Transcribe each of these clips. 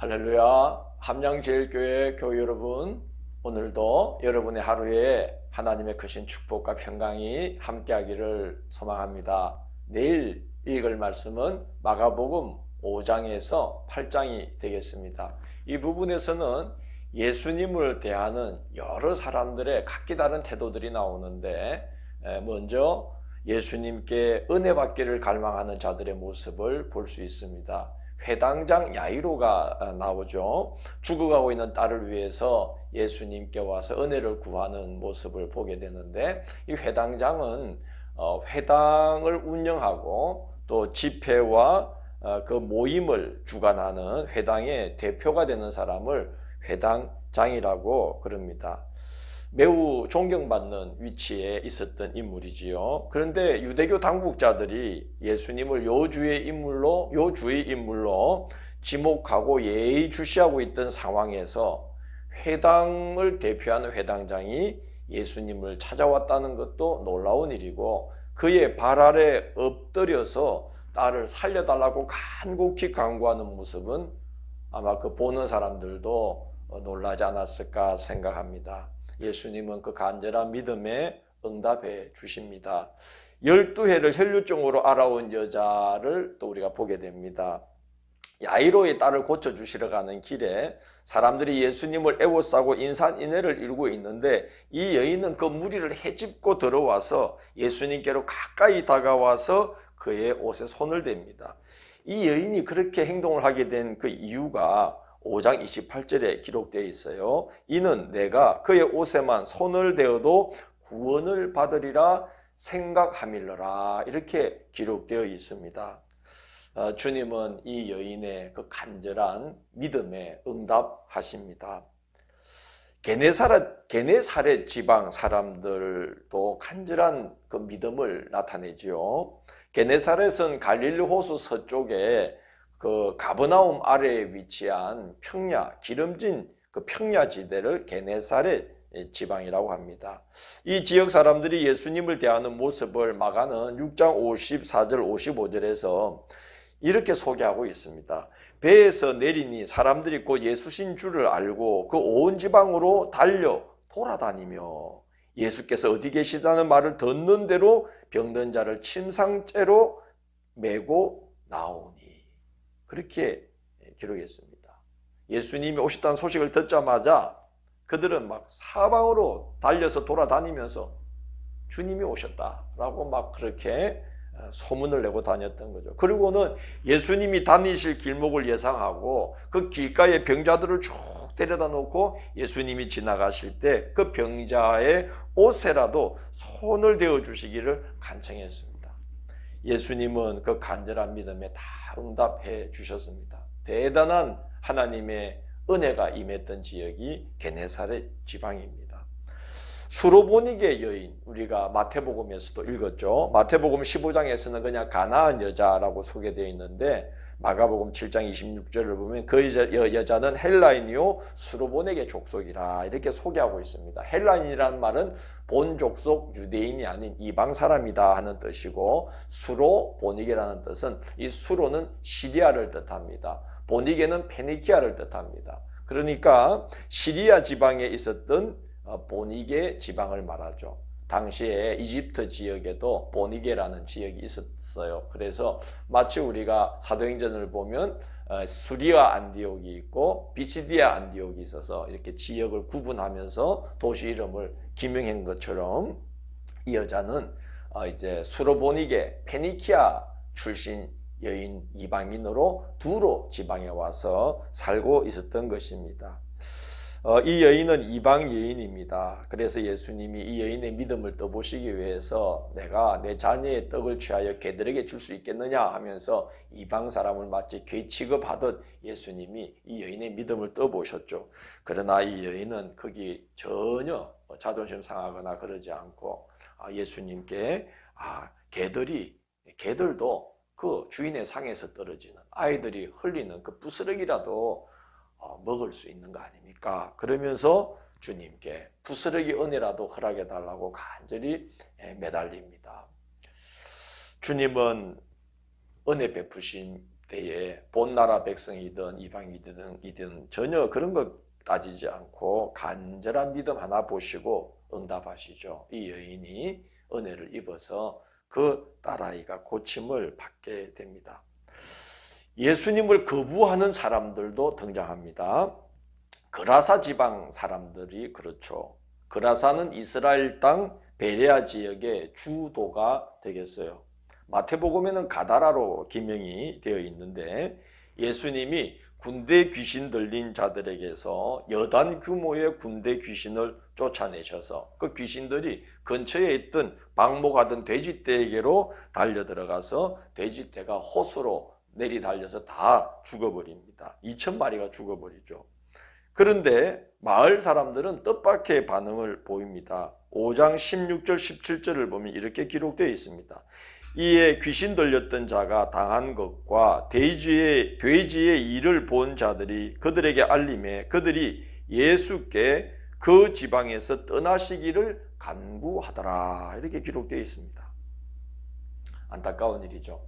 할렐루야. 함양제일교회 교회 여러분, 오늘도 여러분의 하루에 하나님의 크신 축복과 평강이 함께하기를 소망합니다. 내일 읽을 말씀은 마가복음 5장에서 8장이 되겠습니다. 이 부분에서는 예수님을 대하는 여러 사람들의 각기 다른 태도들이 나오는데, 먼저 예수님께 은혜 받기를 갈망하는 자들의 모습을 볼 수 있습니다. 회당장 야이로가 나오죠. 죽어가고 있는 딸을 위해서 예수님께 와서 은혜를 구하는 모습을 보게 되는데, 이 회당장은 회당을 운영하고 또 집회와 그 모임을 주관하는 회당의 대표가 되는 사람을 회당장이라고 그럽니다. 매우 존경받는 위치에 있었던 인물이지요. 그런데 유대교 당국자들이 예수님을 요주의 인물로 지목하고 예의주시하고 있던 상황에서 회당을 대표하는 회당장이 예수님을 찾아왔다는 것도 놀라운 일이고, 그의 발 아래 엎드려서 딸을 살려달라고 간곡히 간구하는 모습은 아마 그 보는 사람들도 놀라지 않았을까 생각합니다. 예수님은 그 간절한 믿음에 응답해 주십니다. 12해를 혈류증으로 알아온 여자를 또 우리가 보게 됩니다. 야이로의 딸을 고쳐주시러 가는 길에 사람들이 예수님을 애워싸고 인산인해를 이루고 있는데, 이 여인은 그 무리를 헤집고 들어와서 예수님께로 가까이 다가와서 그의 옷에 손을 댑니다. 이 여인이 그렇게 행동을 하게 된 그 이유가 5장 28절에 기록되어 있어요. 이는 내가 그의 옷에만 손을 대어도 구원을 받으리라 생각함일러라, 이렇게 기록되어 있습니다. 주님은 이 여인의 그 간절한 믿음에 응답하십니다. 게네사렛 지방 사람들도 간절한 그 믿음을 나타내지요. 게네사렛은 갈릴리 호수 서쪽에 그 가버나움 아래에 위치한 평야, 기름진 그 평야지대를 게네사렛 지방이라고 합니다. 이 지역 사람들이 예수님을 대하는 모습을 마가는 6장 54절 55절에서 이렇게 소개하고 있습니다. 배에서 내리니 사람들이 곧 예수신 줄을 알고 그 온 지방으로 달려 돌아다니며 예수께서 어디 계시다는 말을 듣는 대로 병든 자를 침상째로 메고 나오니, 그렇게 기록했습니다. 예수님이 오셨다는 소식을 듣자마자 그들은 막 사방으로 달려서 돌아다니면서 주님이 오셨다라고 막 그렇게 소문을 내고 다녔던 거죠. 그리고는 예수님이 다니실 길목을 예상하고 그 길가에 병자들을 쭉 데려다 놓고 예수님이 지나가실 때 그 병자의 옷에라도 손을 대어 주시기를 간청했습니다. 예수님은 그 간절한 믿음에 다 응답해 주셨습니다. 대단한 하나님의 은혜가 임했던 지역이 게네사렛 지방입니다. 수로보니게 여인, 우리가 마태복음에서도 읽었죠. 마태복음 15장에서는 그냥 가나안 여자라고 소개되어 있는데, 마가복음 7장 26절을 보면 그 여자는 헬라인이요 수로보니게 족속이라, 이렇게 소개하고 있습니다. 헬라인이라는 말은 본 족속 유대인이 아닌 이방 사람이다 하는 뜻이고, 수로보니게라는 뜻은, 이 수로는 시리아를 뜻합니다. 보니게는 페니키아를 뜻합니다. 그러니까 시리아 지방에 있었던 보니게 지방을 말하죠. 당시에 이집트 지역에도 보니게라는 지역이 있었어요. 그래서 마치 우리가 사도행전을 보면 수리아 안디옥이 있고 비시디아 안디옥이 있어서 이렇게 지역을 구분하면서 도시 이름을 기명한 것처럼, 이 여자는 이제 수로보니게 페니키아 출신 여인, 이방인으로 두로 지방에 와서 살고 있었던 것입니다. 이 여인은 이방 여인입니다. 그래서 예수님이 이 여인의 믿음을 떠보시기 위해서 내가 내 자녀의 떡을 취하여 개들에게 줄 수 있겠느냐 하면서 이방 사람을 마치 개 취급하듯 예수님이 이 여인의 믿음을 떠보셨죠. 그러나 이 여인은 거기 전혀 자존심 상하거나 그러지 않고 예수님께 개들도 그 주인의 상에서 떨어지는, 아이들이 흘리는 그 부스러기라도 먹을 수 있는 거 아닙니까? 그러면서 주님께 부스러기 은혜라도 허락해 달라고 간절히 매달립니다. 주님은 은혜 베푸신 때에 본나라 백성이든 이방이든 전혀 그런 거 따지지 않고 간절한 믿음 하나 보시고 응답하시죠. 이 여인이 은혜를 입어서 그 딸아이가 고침을 받게 됩니다. 예수님을 거부하는 사람들도 등장합니다. 그라사 지방 사람들이 그렇죠. 그라사는 이스라엘 땅 베레아 지역의 주도가 되겠어요. 마태복음에는 가다라로 기명이 되어 있는데 예수님이 군대 귀신 들린 자들에게서 여단 규모의 군대 귀신을 쫓아내셔서 그 귀신들이 근처에 있던 방목하던 돼지떼에게로 달려들어가서 돼지떼가 호수로 내리달려서 다 죽어버립니다. 2,000마리가 죽어버리죠. 그런데 마을 사람들은 뜻밖의 반응을 보입니다. 5장 16절 17절을 보면 이렇게 기록되어 있습니다. 이에 귀신 들렸던 자가 당한 것과 돼지의 일을 본 자들이 그들에게 알림해 그들이 예수께 그 지방에서 떠나시기를 간구하더라. 이렇게 기록되어 있습니다. 안타까운 일이죠.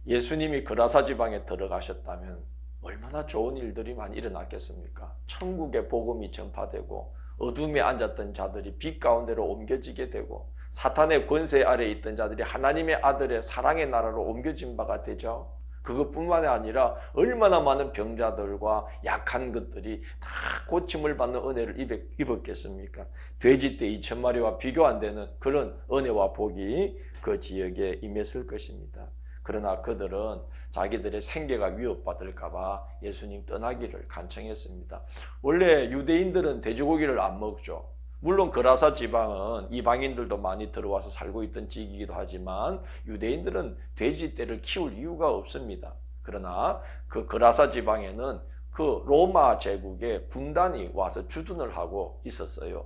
예수님이 그라사 지방에 들어가셨다면 얼마나 좋은 일들이 많이 일어났겠습니까? 천국의 복음이 전파되고 어둠에 앉았던 자들이 빛 가운데로 옮겨지게 되고 사탄의 권세 아래에 있던 자들이 하나님의 아들의 사랑의 나라로 옮겨진 바가 되죠. 그것뿐만이 아니라 얼마나 많은 병자들과 약한 것들이 다 고침을 받는 은혜를 입었겠습니까? 돼지떼 2,000마리와 비교 안 되는 그런 은혜와 복이 그 지역에 임했을 것입니다. 그러나 그들은 자기들의 생계가 위협받을까 봐 예수님 떠나기를 간청했습니다. 원래 유대인들은 돼지고기를 안 먹죠. 물론 그라사 지방은 이방인들도 많이 들어와서 살고 있던 지역이기도 하지만 유대인들은 돼지떼를 키울 이유가 없습니다. 그러나 그 그라사 지방에는 그 로마 제국의 군단이 와서 주둔을 하고 있었어요.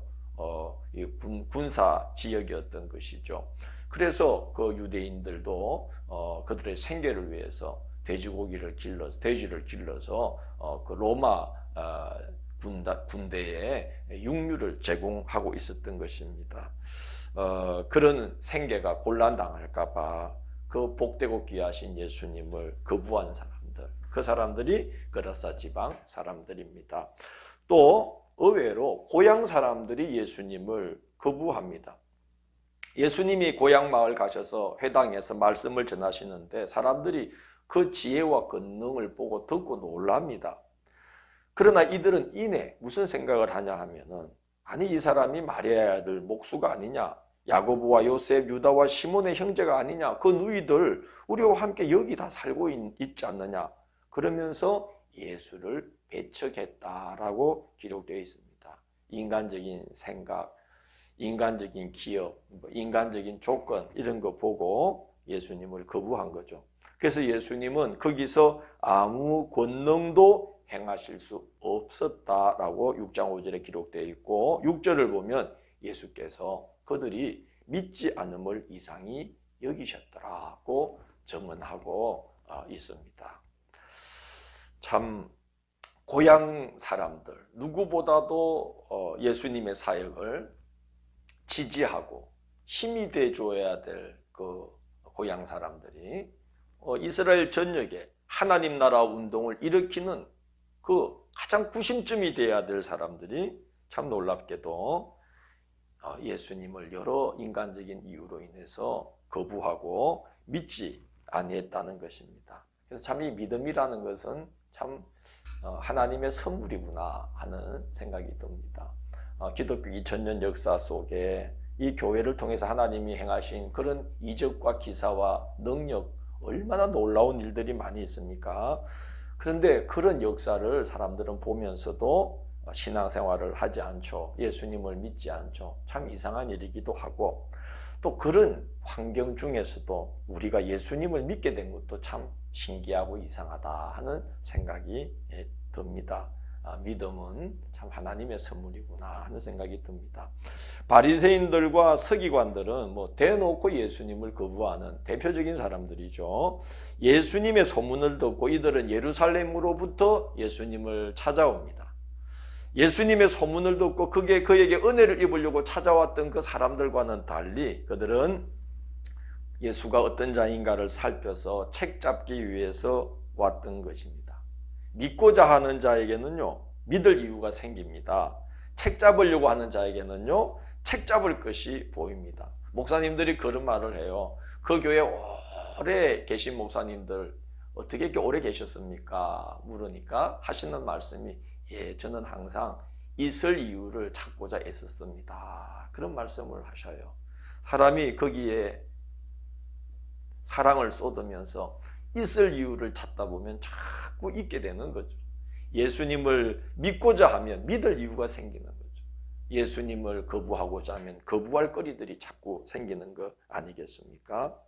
이 군사 지역이었던 것이죠. 그래서 그 유대인들도 그들의 생계를 위해서 돼지를 길러서 그 로마 군대에 육류를 제공하고 있었던 것입니다. 그런 생계가 곤란당할까 봐 그 복되고 귀하신 예수님을 거부한 사람들, 그 사람들이 그라사 지방 사람들입니다. 또 의외로 고향 사람들이 예수님을 거부합니다. 예수님이 고향 마을 가셔서 회당에서 말씀을 전하시는데 사람들이 그 지혜와 권능을 보고 듣고 놀랍니다. 그러나 이들은 이내 무슨 생각을 하냐 하면은 아니 이 사람이 마리아의 아들 목수가 아니냐, 야고보와 요셉, 유다와 시몬의 형제가 아니냐, 그 누이들 우리와 함께 여기 다 살고 있지 않느냐, 그러면서 예수를 배척했다라고 기록되어 있습니다. 인간적인 생각, 인간적인 기업, 인간적인 조건 이런 거 보고 예수님을 거부한 거죠. 그래서 예수님은 거기서 아무 권능도 행하실 수 없었다라고 6장 5절에 기록되어 있고 6절을 보면 예수께서 그들이 믿지 않음을 이상히 여기셨더라고 증언하고 있습니다. 참 고향 사람들 누구보다도 예수님의 사역을 지지하고 힘이 돼줘야 될 그 고향 사람들이 이스라엘 전역에 하나님 나라 운동을 일으키는 그 가장 구심점이 돼야 될 사람들이 참 놀랍게도 예수님을 여러 인간적인 이유로 인해서 거부하고 믿지 아니했다는 것입니다. 그래서 참 이 믿음이라는 것은 참 하나님의 선물이구나 하는 생각이 듭니다. 기독교 2000년 역사 속에 이 교회를 통해서 하나님이 행하신 그런 이적과 기사와 능력 얼마나 놀라운 일들이 많이 있습니까? 그런데 그런 역사를 사람들은 보면서도 신앙생활을 하지 않죠. 예수님을 믿지 않죠. 참 이상한 일이기도 하고 또 그런 환경 중에서도 우리가 예수님을 믿게 된 것도 참 신기하고 이상하다 하는 생각이 듭니다. 믿음은 참 하나님의 선물이구나 하는 생각이 듭니다. 바리새인들과 서기관들은 대놓고 예수님을 거부하는 대표적인 사람들이죠. 예수님의 소문을 듣고 이들은 예루살렘으로부터 예수님을 찾아옵니다. 예수님의 소문을 듣고 그에게 은혜를 입으려고 찾아왔던 그 사람들과는 달리 그들은 예수가 어떤 자인가를 살펴서 책 잡기 위해서 왔던 것입니다. 믿고자 하는 자에게는요, 믿을 이유가 생깁니다. 책 잡으려고 하는 자에게는요, 책 잡을 것이 보입니다. 목사님들이 그런 말을 해요. 그 교회 오래 계신 목사님들 어떻게 이렇게 오래 계셨습니까? 물으니까 하시는 말씀이 예, 저는 항상 있을 이유를 찾고자 애썼습니다. 그런 말씀을 하셔요. 사람이 거기에 사랑을 쏟으면서 있을 이유를 찾다 보면 자꾸 있게 되는 거죠. 예수님을 믿고자 하면 믿을 이유가 생기는 거죠. 예수님을 거부하고자 하면 거부할 거리들이 자꾸 생기는 거 아니겠습니까?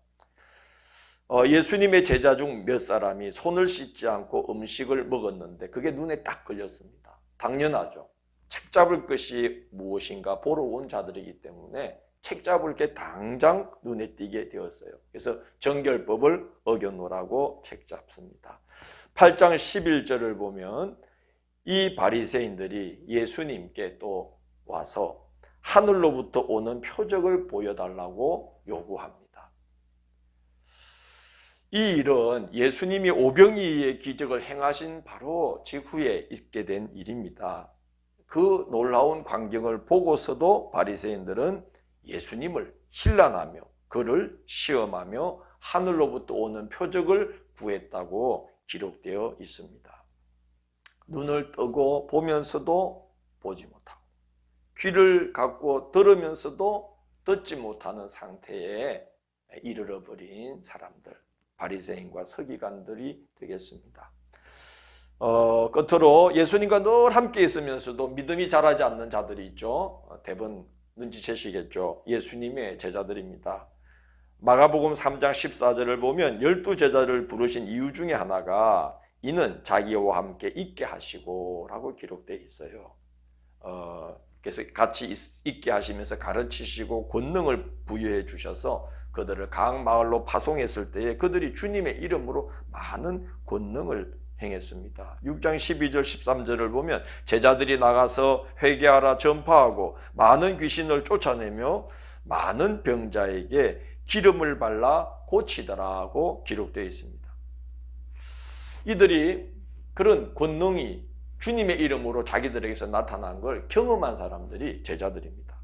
예수님의 제자 중 몇 사람이 손을 씻지 않고 음식을 먹었는데 그게 눈에 딱 걸렸습니다. 당연하죠. 책 잡을 것이 무엇인가 보러 온 자들이기 때문에 책 잡을 게 당장 눈에 띄게 되었어요. 그래서 정결법을 어겼노라고 책 잡습니다. 8장 11절을 보면 이 바리새인들이 예수님께 또 와서 하늘로부터 오는 표적을 보여달라고 요구합니다. 이 일은 예수님이 오병이의 기적을 행하신 바로 직후에 있게 된 일입니다. 그 놀라운 광경을 보고서도 바리새인들은 예수님을 신란하며 그를 시험하며 하늘로부터 오는 표적을 구했다고 기록되어 있습니다. 눈을 뜨고 보면서도 보지 못하고 귀를 갖고 들으면서도 듣지 못하는 상태에 이르러버린 사람들, 바리새인과 서기관들이 되겠습니다. 끝으로 예수님과 늘 함께 있으면서도 믿음이 자라지 않는 자들이 있죠. 대부분 눈치채시겠죠. 예수님의 제자들입니다. 마가복음 3장 14절을 보면 12제자를 부르신 이유 중에 하나가 이는 자기와 함께 있게 하시고 라고 기록되어 있어요. 그래서 같이 있게 하시면서 가르치시고 권능을 부여해 주셔서 그들을 각 마을로 파송했을 때에 그들이 주님의 이름으로 많은 권능을 행했습니다. 6장 12절 13절을 보면 제자들이 나가서 회개하라 전파하고 많은 귀신을 쫓아내며 많은 병자에게 기름을 발라 고치더라고 기록되어 있습니다. 이들이 그런 권능이 주님의 이름으로 자기들에게서 나타난 걸 경험한 사람들이 제자들입니다.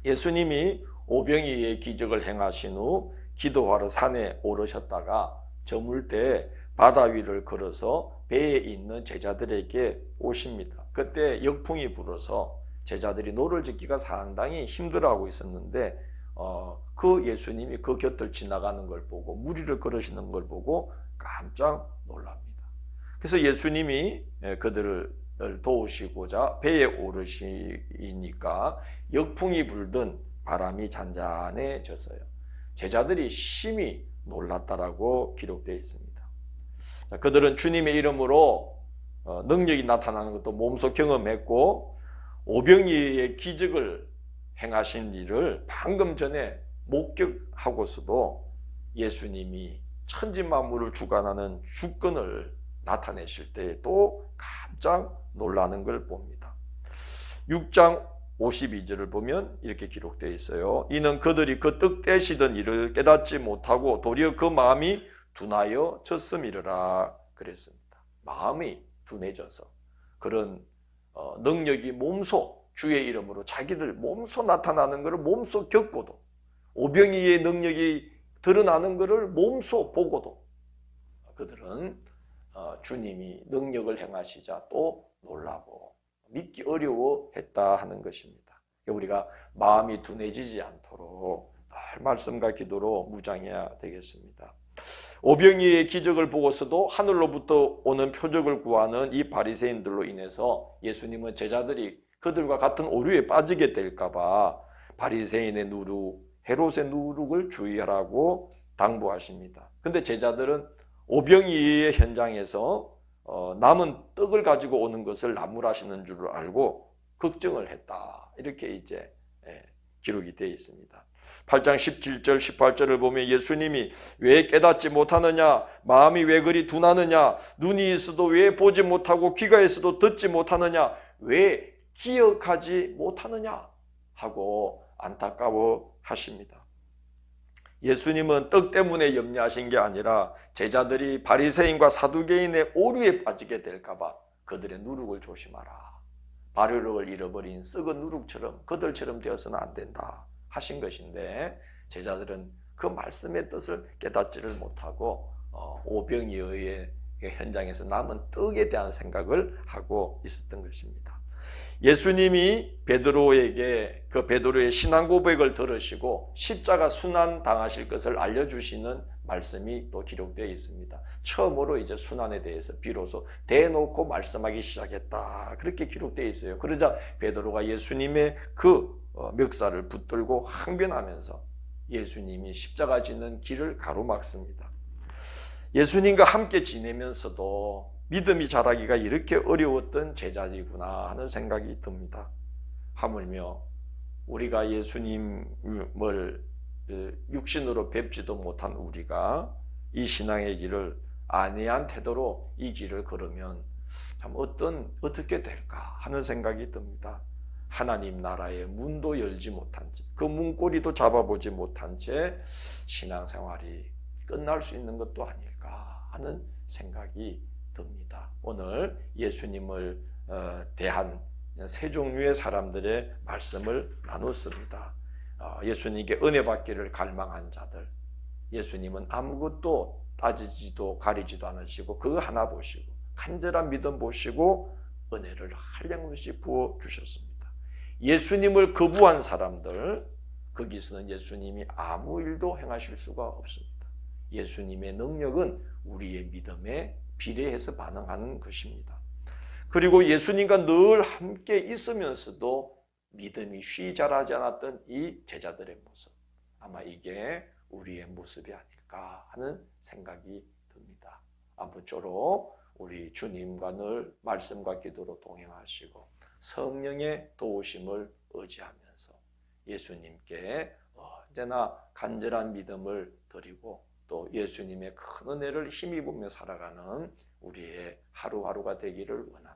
예수님이 오병이의 기적을 행하신 후 기도하러 산에 오르셨다가 저물 때 바다 위를 걸어서 배에 있는 제자들에게 오십니다. 그때 역풍이 불어서 제자들이 노를 짓기가 상당히 힘들어하고 있었는데 그 예수님이 그 곁을 지나가는 걸 보고 무리를 걸으시는 걸 보고 깜짝 놀랍니다. 그래서 예수님이 그들을 도우시고자 배에 오르시니까 역풍이 불던 바람이 잔잔해졌어요. 제자들이 심히 놀랐다라고 기록되어 있습니다. 자, 그들은 주님의 이름으로 능력이 나타나는 것도 몸소 경험했고 오병이의 기적을 행하신 일을 방금 전에 목격하고서도 예수님이 천지만물을 주관하는 주권을 나타내실 때 또 깜짝 놀라는 걸 봅니다. 6장 52절을 보면 이렇게 기록되어 있어요. 이는 그들이 그 떡 떼시던 일을 깨닫지 못하고 도리어 그 마음이 둔하여 졌음이라 그랬습니다. 마음이 둔해져서 그런 능력이 몸소 주의 이름으로 자기들 몸소 나타나는 것을 몸소 겪고도 오병이의 능력이 드러나는 것을 몸소 보고도 그들은 주님이 능력을 행하시자 또 놀라고 믿기 어려워했다 하는 것입니다. 우리가 마음이 둔해지지 않도록 늘 말씀과 기도로 무장해야 되겠습니다. 오병이의 기적을 보고서도 하늘로부터 오는 표적을 구하는 이 바리새인들로 인해서 예수님은 제자들이 그들과 같은 오류에 빠지게 될까 봐 바리새인의 누룩, 헤롯의 누룩을 주의하라고 당부하십니다. 근데 제자들은 오병이의 현장에서 남은 떡을 가지고 오는 것을 나무라시는 줄 알고 걱정을 했다. 이렇게 이제 기록이 되어 있습니다. 8장 17절 18절을 보면 예수님이 왜 깨닫지 못하느냐, 마음이 왜 그리 둔하느냐, 눈이 있어도 왜 보지 못하고 귀가 있어도 듣지 못하느냐, 왜 기억하지 못하느냐 하고 안타까워 하십니다. 예수님은 떡 때문에 염려하신 게 아니라 제자들이 바리새인과 사두개인의 오류에 빠지게 될까 봐 그들의 누룩을 조심하라. 발효력을 잃어버린 썩은 누룩처럼 그들처럼 되어서는 안 된다 하신 것인데, 제자들은 그 말씀의 뜻을 깨닫지를 못하고 오병이어의 현장에서 남은 떡에 대한 생각을 하고 있었던 것입니다. 예수님이 베드로에게 그 베드로의 신앙 고백을 들으시고 십자가 순환 당하실 것을 알려주시는 말씀이 또 기록되어 있습니다. 처음으로 이제 순환에 대해서 비로소 대놓고 말씀하기 시작했다, 그렇게 기록되어 있어요. 그러자 베드로가 예수님의 그 멱살을 붙들고 항변하면서 예수님이 십자가 지는 길을 가로막습니다. 예수님과 함께 지내면서도 믿음이 자라기가 이렇게 어려웠던 제자이구나 하는 생각이 듭니다. 하물며 우리가 예수님을 육신으로 뵙지도 못한 우리가 이 신앙의 길을 안이한 태도로 이 길을 걸으면 참 어떻게 될까 하는 생각이 듭니다. 하나님 나라의 문도 열지 못한 채, 그 문고리도 잡아보지 못한 채 신앙생활이 끝날 수 있는 것도 아닐까 하는 생각이 듭니다. 오늘 예수님을 대한 세 종류의 사람들의 말씀을 나눴습니다. 예수님께 은혜 받기를 갈망한 자들, 예수님은 아무것도 따지지도 가리지도 않으시고 그거 하나 보시고 간절한 믿음 보시고 은혜를 한량없이 부어주셨습니다. 예수님을 거부한 사람들, 거기서는 예수님이 아무 일도 행하실 수가 없습니다. 예수님의 능력은 우리의 믿음에 비례해서 반응하는 것입니다. 그리고 예수님과 늘 함께 있으면서도 믿음이 쉬 자라지 않았던 이 제자들의 모습, 아마 이게 우리의 모습이 아닐까 하는 생각이 듭니다. 아무쪼록 우리 주님과 늘 말씀과 기도로 동행하시고 성령의 도우심을 의지하면서 예수님께 언제나 간절한 믿음을 드리고 또 예수님의 큰 은혜를 힘입으며 살아가는 우리의 하루하루가 되기를 원합니다.